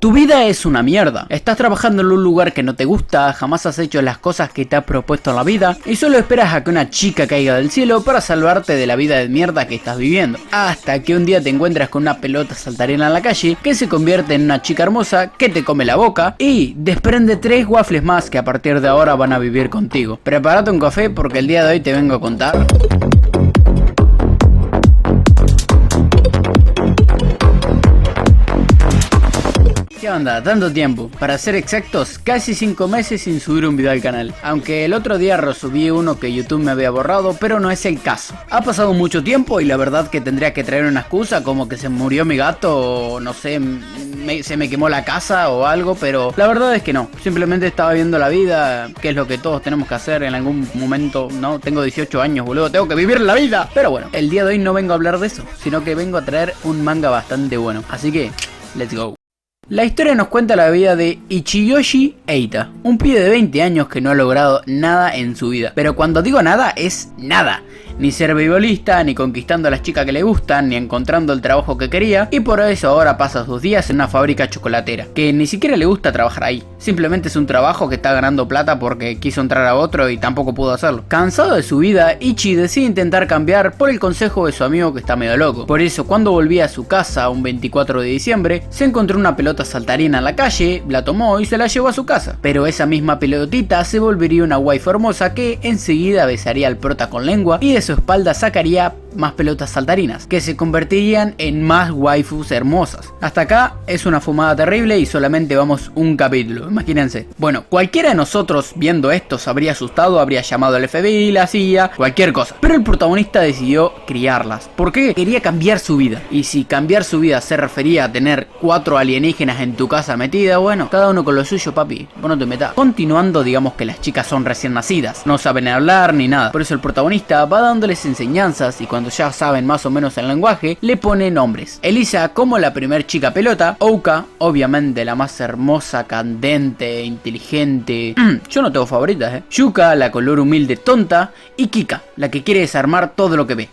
Tu vida es una mierda. Estás trabajando en un lugar que no te gusta, jamás has hecho las cosas que te has propuesto en la vida y solo esperas a que una chica caiga del cielo para salvarte de la vida de mierda que estás viviendo. Hasta que un día te encuentras con una pelota saltarina en la calle que se convierte en una chica hermosa que te come la boca y desprende 3 waffles más que a partir de ahora van a vivir contigo. Prepárate un café porque el día de hoy te vengo a contar... ¿Qué onda? Tanto tiempo. Para ser exactos, casi 5 meses sin subir un video al canal. Aunque el otro día resubí uno que YouTube me había borrado, pero no es el caso. Ha pasado mucho tiempo y la verdad que tendría que traer una excusa como que se murió mi gato o no sé, se me quemó la casa o algo, pero la verdad es que no. Simplemente estaba viendo la vida, que es lo que todos tenemos que hacer en algún momento, ¿no? Tengo 18 años, boludo, tengo que vivir la vida. Pero bueno, el día de hoy no vengo a hablar de eso, sino que vengo a traer un manga bastante bueno. Así que, let's go. La historia nos cuenta la vida de Ichiyoshi Eita, un pibe de 20 años que no ha logrado nada en su vida. Pero cuando digo nada, es nada. Ni ser beisbolista, ni conquistando a las chicas que le gustan, ni encontrando el trabajo que quería. Y por eso ahora pasa sus días en una fábrica chocolatera, que ni siquiera le gusta trabajar ahí. Simplemente es un trabajo que está ganando plata porque quiso entrar a otro y tampoco pudo hacerlo. Cansado de su vida, Ichi decide intentar cambiar por el consejo de su amigo que está medio loco. Por eso cuando volvía a su casa un 24 de diciembre, se encontró una pelota saltarina en la calle, la tomó y se la llevó a su casa. Pero esa misma pelotita se volvería una waifu hermosa que enseguida besaría al prota con lengua y de su espalda sacaría más pelotas saltarinas, que se convertirían en más waifus hermosas. Hasta acá es una fumada terrible y solamente vamos un capítulo, imagínense. Bueno, cualquiera de nosotros viendo esto se habría asustado, habría llamado al FBI, la CIA, cualquier cosa. Pero el protagonista decidió criarlas, porque quería cambiar su vida. Y si cambiar su vida se refería a tener 4 alienígenas en tu casa metida, bueno, cada uno con lo suyo, papi, vos no te metas. Continuando, digamos que las chicas son recién nacidas, no saben hablar ni nada. Por eso el protagonista va dándoles enseñanzas y cuando ya saben más o menos el lenguaje, le pone nombres. Elisa como la primer chica pelota, Ouka, obviamente la más hermosa, candente, inteligente. Yo no tengo favoritas, Yuka, la color humilde tonta, y Kika, la que quiere desarmar todo lo que ve.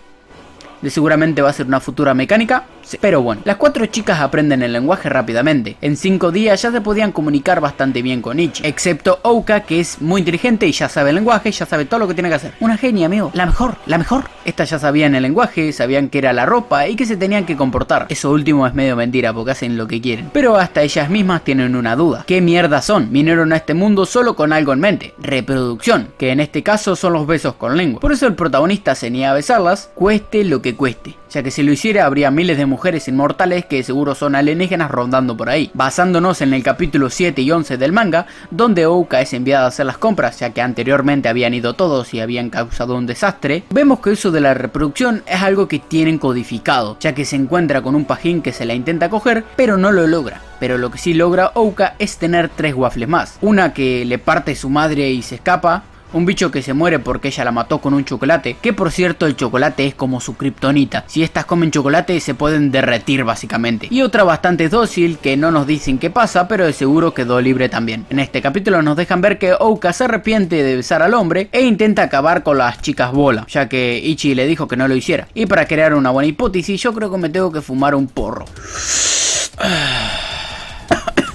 De seguramente va a ser una futura mecánica, sí. Pero bueno, las 4 chicas aprenden el lenguaje rápidamente. En 5 días ya se podían comunicar bastante bien con Ichi, excepto Ouka, que es muy inteligente y ya sabe el lenguaje, ya sabe todo lo que tiene que hacer. Una genia, amigo, la mejor, la mejor. Estas ya sabían el lenguaje, sabían que era la ropa y que se tenían que comportar. Eso último es medio mentira porque hacen lo que quieren. Pero hasta ellas mismas tienen una duda. ¿Qué mierda son? Vinieron a este mundo solo con algo en mente, reproducción, que en este caso son los besos con lengua. Por eso el protagonista se niega a besarlas, cueste lo que cueste, ya que si lo hiciera habría miles de mujeres inmortales que seguro son alienígenas rondando por ahí. Basándonos en el capítulo 7 y 11 del manga, donde Ouka es enviada a hacer las compras, ya que anteriormente habían ido todos y habían causado un desastre, vemos que eso de la reproducción es algo que tienen codificado, ya que se encuentra con un pajín que se la intenta coger, pero no lo logra. Pero lo que sí logra Ouka es tener 3 waffles más, una que le parte su madre y se escapa, un bicho que se muere porque ella la mató con un chocolate, que por cierto el chocolate es como su kriptonita, si estas comen chocolate se pueden derretir básicamente, y otra bastante dócil que no nos dicen qué pasa, pero de seguro quedó libre también. En este capítulo nos dejan ver que Ouka se arrepiente de besar al hombre e intenta acabar con las chicas bola, ya que Ichi le dijo que no lo hiciera, y para crear una buena hipótesis yo creo que me tengo que fumar un porro.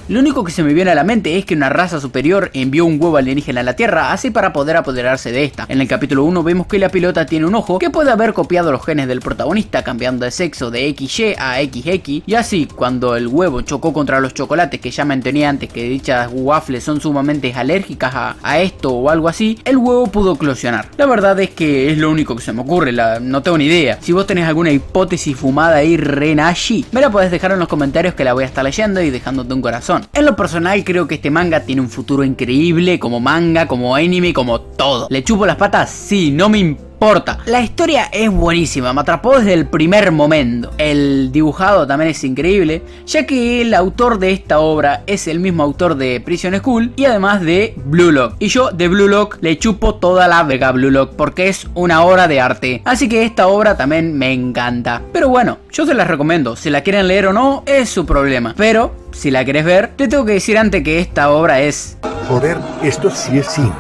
Lo único que se me viene a la mente es que una raza superior envió un huevo alienígena a la Tierra así para poder apoderarse de esta. En el capítulo 1 vemos que la pelota tiene un ojo que puede haber copiado los genes del protagonista cambiando de sexo de XY a XX, y así cuando el huevo chocó contra los chocolates que ya mencioné antes que dichas waffles son sumamente alérgicas a esto o algo así, el huevo pudo eclosionar. La verdad es que es lo único que se me ocurre, no tengo ni idea. Si vos tenés alguna hipótesis fumada ahí re nashi, me la podés dejar en los comentarios que la voy a estar leyendo y dejándote un corazón. En lo personal creo que este manga tiene un futuro increíble como manga, como anime, como todo. ¿Le chupo las patas? Sí, no me importa. La historia es buenísima, me atrapó desde el primer momento. El dibujado también es increíble, ya que el autor de esta obra es el mismo autor de Prison School y además de Blue Lock. Y yo de Blue Lock le chupo toda la verga a Blue Lock porque es una obra de arte. Así que esta obra también me encanta. Pero bueno, yo se las recomiendo. Si la quieren leer o no, es su problema. Pero si la querés ver, te tengo que decir antes que esta obra es... Joder, esto sí es cine.